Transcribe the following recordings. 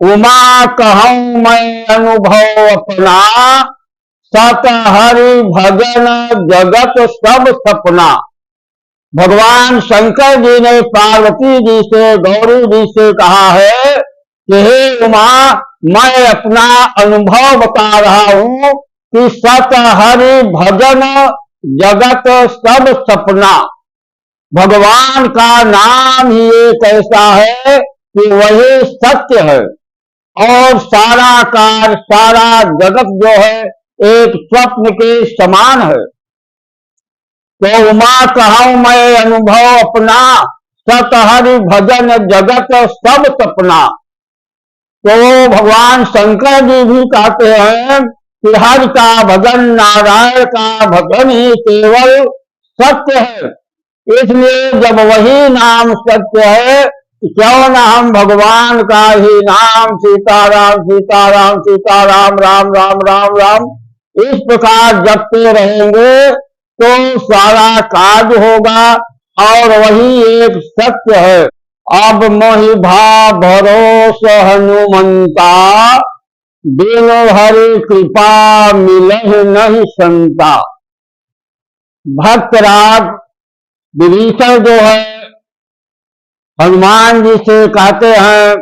उमा कहूं मैं अनुभव अपना, सत हरि भजन जगत सब सपना। भगवान शंकर जी ने पार्वती जी से, गौरी जी से कहा है कि हे उमा, मैं अपना अनुभव बता रहा हूं कि सत हरि भजन जगत सब सपना। भगवान का नाम ही एक ऐसा है कि वही सत्य है और सारा कार्य, सारा जगत जो है एक स्वप्न के समान है। तो उमा कहूं मैं अनुभव अपना, सत हरि भजन जगत सब सपना। तो भगवान शंकर जी भी कहते हैं कि हरि का भजन, नारायण का भजन ही केवल सत्य है। इसलिए जब वही नाम सत्य है, क्यों न हम भगवान का ही नाम सीताराम सीताराम सीताराम राम राम राम राम इस प्रकार जपते रहेंगे तो सारा कार्य होगा और वही एक सत्य है। अब मोहि भा भरोस हनुमंता, बिन हरि कृपा मिलहि नहीं संता। भक्तराज विभीषण जो है हनुमान जी से कहते हैं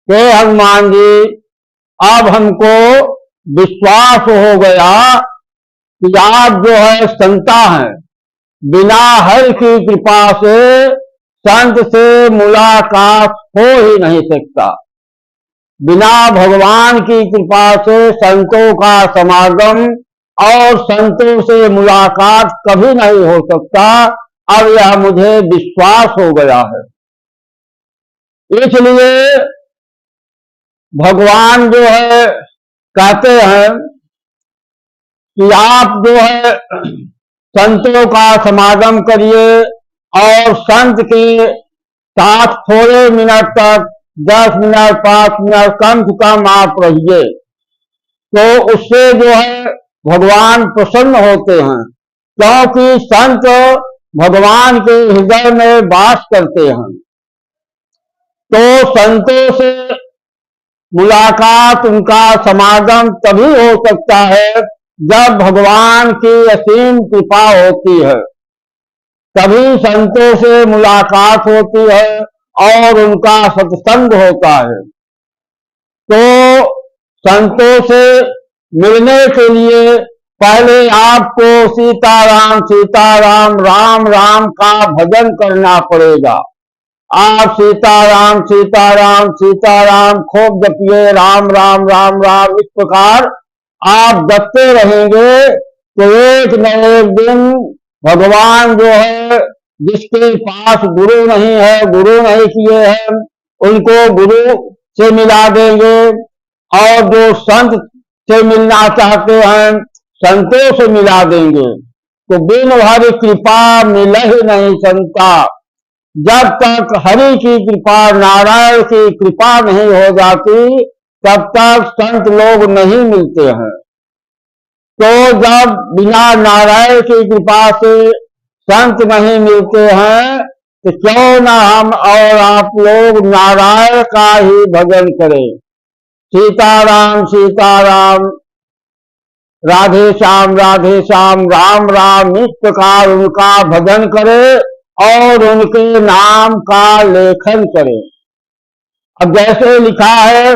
कि हनुमान जी, अब हमको विश्वास हो गया कि आप जो है संता हैं, बिना हरि की कृपा से संत से मुलाकात हो ही नहीं सकता। बिना भगवान की कृपा से संतों का समागम और संतों से मुलाकात कभी नहीं हो सकता। अब यह मुझे विश्वास हो गया है। इसलिए भगवान जो है कहते हैं कि आप जो है संतों का समागम करिए और संत के साथ थोड़े मिनट तक 10 मिनट 5 मिनट कम से कम आप रहिए, तो उससे जो है भगवान प्रसन्न होते हैं। क्योंकि संत भगवान के हृदय में वास करते हैं। तो संतों से मुलाकात, उनका समागम तभी हो सकता है जब भगवान की असीम कृपा होती है, तभी संतों से मुलाकात होती है और उनका सत्संग होता है। तो संतों से मिलने के लिए पहले आपको सीताराम सीताराम राम राम का भजन करना पड़ेगा। आप सीताराम सीताराम सीताराम खूब जपिए, राम राम राम राम इस प्रकार आप जपते रहेंगे तो एक न एक दिन भगवान जो है, जिसके पास गुरु नहीं है, गुरु नहीं किए हैं, उनको गुरु से मिला देंगे और जो संत से मिलना चाहते हैं संतों से मिला देंगे। तो बिन हरि कृपा मिलहि नहीं संता। जब तक हरि की कृपा, नारायण की कृपा नहीं हो जाती तब तक संत लोग नहीं मिलते हैं। तो जब बिना नारायण की कृपा से संत नहीं मिलते हैं तो क्यों ना हम और आप लोग नारायण का ही भजन करें। सीताराम सीताराम, राधे श्याम राम राम इस प्रकार उनका भजन करें और उनके नाम का लेखन करें। अब जैसे लिखा है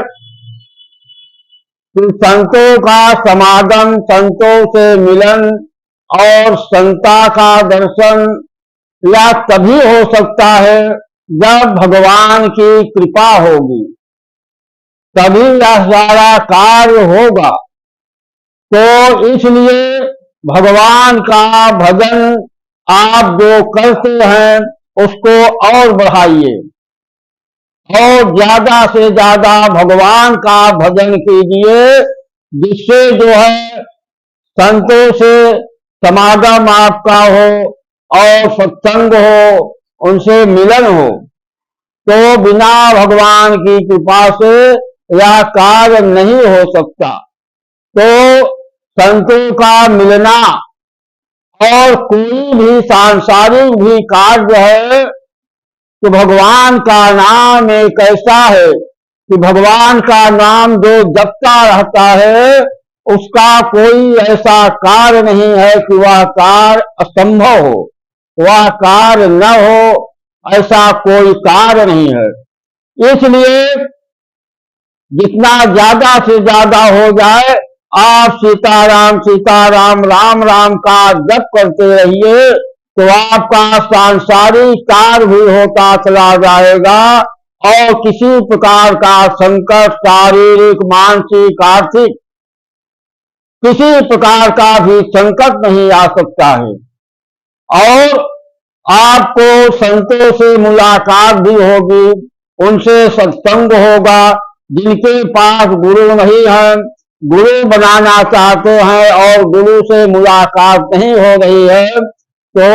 कि संतों का समागम, संतों से मिलन और संता का दर्शन यह तभी हो सकता है जब भगवान की कृपा होगी, तभी यह सारा कार्य होगा। तो इसलिए भगवान का भजन आप जो करते हैं उसको और बढ़ाइए और ज्यादा से ज्यादा भगवान का भजन कीजिए, जिससे जो है संतों से समागम आपका हो और सत्संग हो, उनसे मिलन हो। तो बिना भगवान की कृपा से यह कार्य नहीं हो सकता। तो संतों का मिलना और कोई भी सांसारिक भी कार्य है तो भगवान का नाम एक ऐसा है कि भगवान का नाम जो जपता रहता है उसका कोई ऐसा कार्य नहीं है कि वह कार्य असंभव हो, वह कार्य न हो, ऐसा कोई कार्य नहीं है। इसलिए जितना ज्यादा से ज्यादा हो जाए आप सीताराम राम राम का जप करते रहिए, तो आपका सांसारिक कार्य भी होता चला जाएगा और किसी प्रकार का संकट शारीरिक मानसिक आर्थिक किसी प्रकार का भी संकट नहीं आ सकता है। और आपको संतों से मुलाकात भी होगी, उनसे सत्संग होगा। जिनके पास गुरु नहीं है, गुरु बनाना चाहते हैं और गुरु से मुलाकात नहीं हो रही है, तो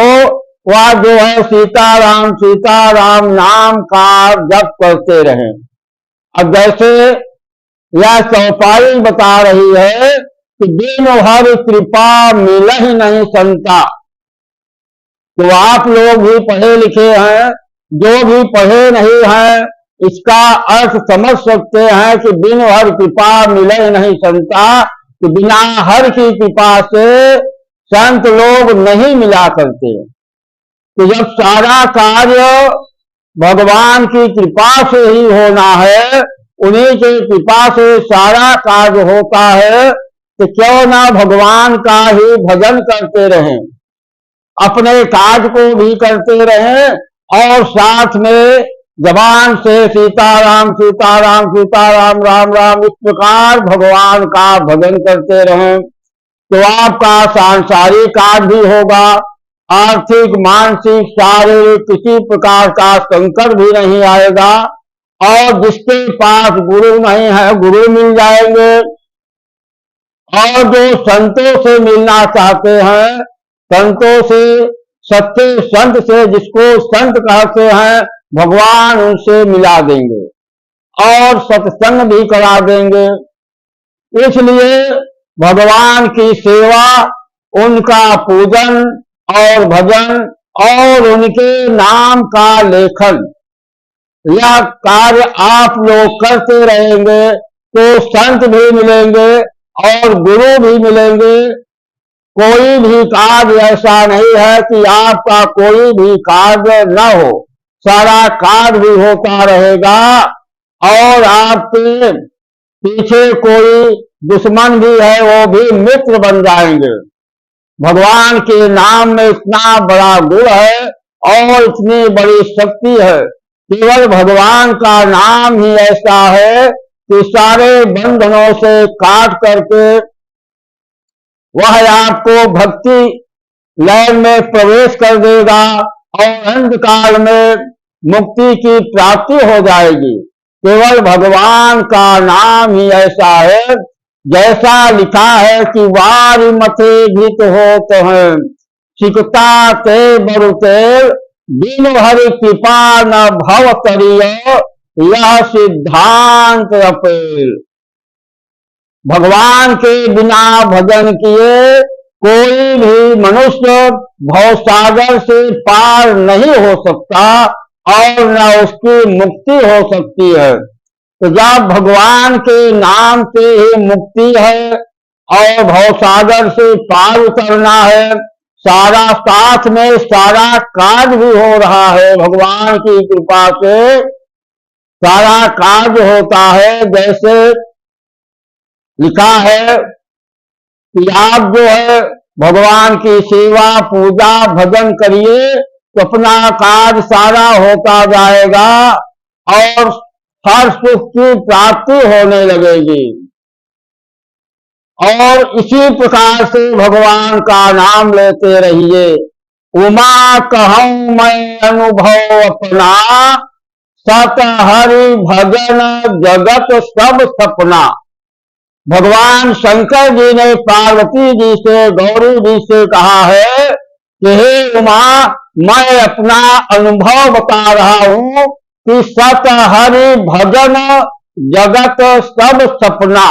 वह जो है सीताराम नाम का जप करते रहें। अब जैसे यह चौपाई बता रही है कि दिन हर कृपा मिल ही नहीं संता, तो आप लोग भी पढ़े लिखे हैं, जो भी पढ़े नहीं हैं इसका अर्थ समझ सकते हैं कि बिन हर कृपा मिले नहीं संता, कि बिना हर की कृपा से संत लोग नहीं मिला करते। तो जब सारा कार्य भगवान की कृपा से ही होना है, उन्हीं की कृपा से सारा कार्य होता है, तो क्यों ना भगवान का ही भजन करते रहें, अपने कार्य को भी करते रहें और साथ में जबान से सीताराम राम राम इस प्रकार भगवान का भजन करते रहें, तो आपका सांसारिक कार्य भी होगा, आर्थिक मानसिक शारीरिक किसी प्रकार का संकट भी नहीं आएगा। और जिसके पास गुरु नहीं है गुरु मिल जाएंगे, और जो संतों से मिलना चाहते हैं, संतों से सच्चे संत से जिसको संत कहते हैं, भगवान उनसे मिला देंगे और सत्संग भी करा देंगे। इसलिए भगवान की सेवा, उनका पूजन और भजन और उनके नाम का लेखन, यह कार्य आप लोग करते रहेंगे तो संत भी मिलेंगे और गुरु भी मिलेंगे। कोई भी कार्य ऐसा नहीं है कि आपका कोई भी कार्य न हो, सारा कार्य भी होता रहेगा और आपके पीछे कोई दुश्मन भी है वो भी मित्र बन जाएंगे। भगवान के नाम में इतना बड़ा गुण है और इतनी बड़ी शक्ति है। केवल भगवान का नाम ही ऐसा है कि सारे बंधनों से काट करके वह आपको भक्ति लाइन में प्रवेश कर देगा और अंधकाल में मुक्ति की प्राप्ति हो जाएगी। केवल भगवान का नाम ही ऐसा है, जैसा लिखा है कि वारी मथे घृत होत हैं, सिकता ते बरुते, बिन हरि कृपा न भव तरिय, यह सिद्धांत अपेल। भगवान के बिना भजन किए कोई भी मनुष्य भवसागर से पार नहीं हो सकता और न उसकी मुक्ति हो सकती है। तो जब भगवान के नाम से ही मुक्ति है और भवसागर से पार उतरना है, सारा साथ में सारा कार्य भी हो रहा है, भगवान की कृपा से सारा कार्य होता है। जैसे लिखा है कि आप जो है भगवान की सेवा पूजा भजन करिए तो अपना कार्य सारा होता जाएगा और हर सुख की प्राप्ति होने लगेगी। और इसी प्रकार से भगवान का नाम लेते रहिए। उमा कहूं मैं अनुभव अपना, सत हरि भजन जगत सब सपना। भगवान शंकर जी ने पार्वती जी से गौरी जी से कहा है कि हे उमा, मैं अपना अनुभव बता रहा हूं कि सत हरि भजन जगत सब सपना।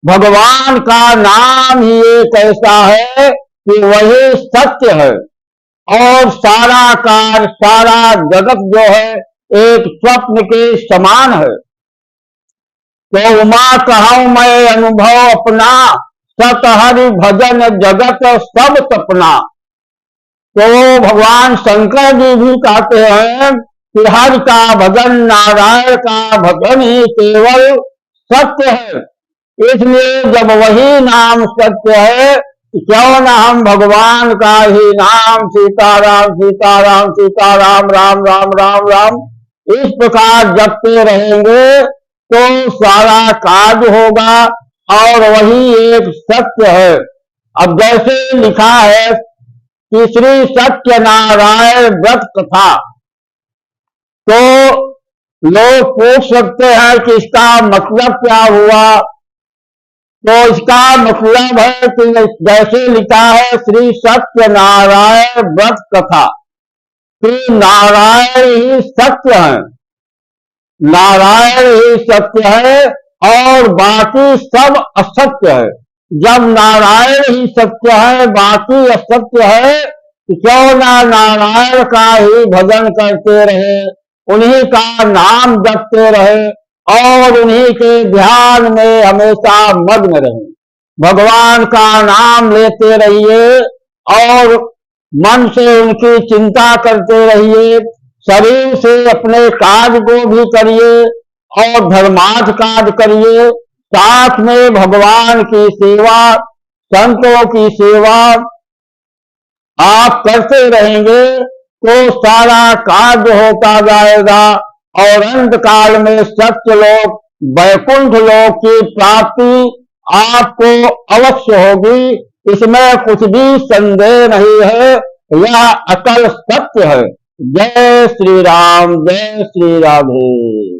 भगवान का नाम ही एक ऐसा है कि वही सत्य है और सारा कार्य सारा जगत जो है एक स्वप्न के समान है। तो उमा कहूं मैं अनुभव अपना, सत हरि भजन जगत सब सपना। तो भगवान शंकर जी भी कहते हैं कि हरि का भजन, नारायण का भजन ही केवल सत्य है। इसलिए जब वही नाम सत्य है, क्यों न हम भगवान का ही नाम सीताराम सीताराम सीताराम राम राम राम राम इस प्रकार जपते रहेंगे तो सारा कार्य होगा और वही एक सत्य है। अब जैसे लिखा है कि श्री सत्यनारायण व्रत कथा, तो लोग पूछ सकते हैं कि इसका मतलब क्या हुआ। तो इसका मतलब है कि जैसे लिखा है श्री सत्यनारायण व्रत कथा, कि नारायण ही सत्य है, नारायण ही सत्य है और बाकी सब असत्य है। जब नारायण ही सत्य है, बाकी असत्य है, तो क्यों ना नारायण का ही भजन करते रहे, उन्हीं का नाम जपते रहे और उन्हीं के ध्यान में हमेशा मग्न रहे। भगवान का नाम लेते रहिए और मन से उनकी चिंता करते रहिए, शरीर से अपने कार्य को भी करिए और धर्मार्थ कार्य करिए, साथ में भगवान की सेवा, संतों की सेवा आप करते रहेंगे तो सारा कार्य होता जाएगा और अंत काल में सत्य लोक, वैकुंठ लोक की प्राप्ति आपको अवश्य होगी। इसमें कुछ भी संदेह नहीं है, यह अटल सत्य है। जय श्री राम, जय श्री राधे।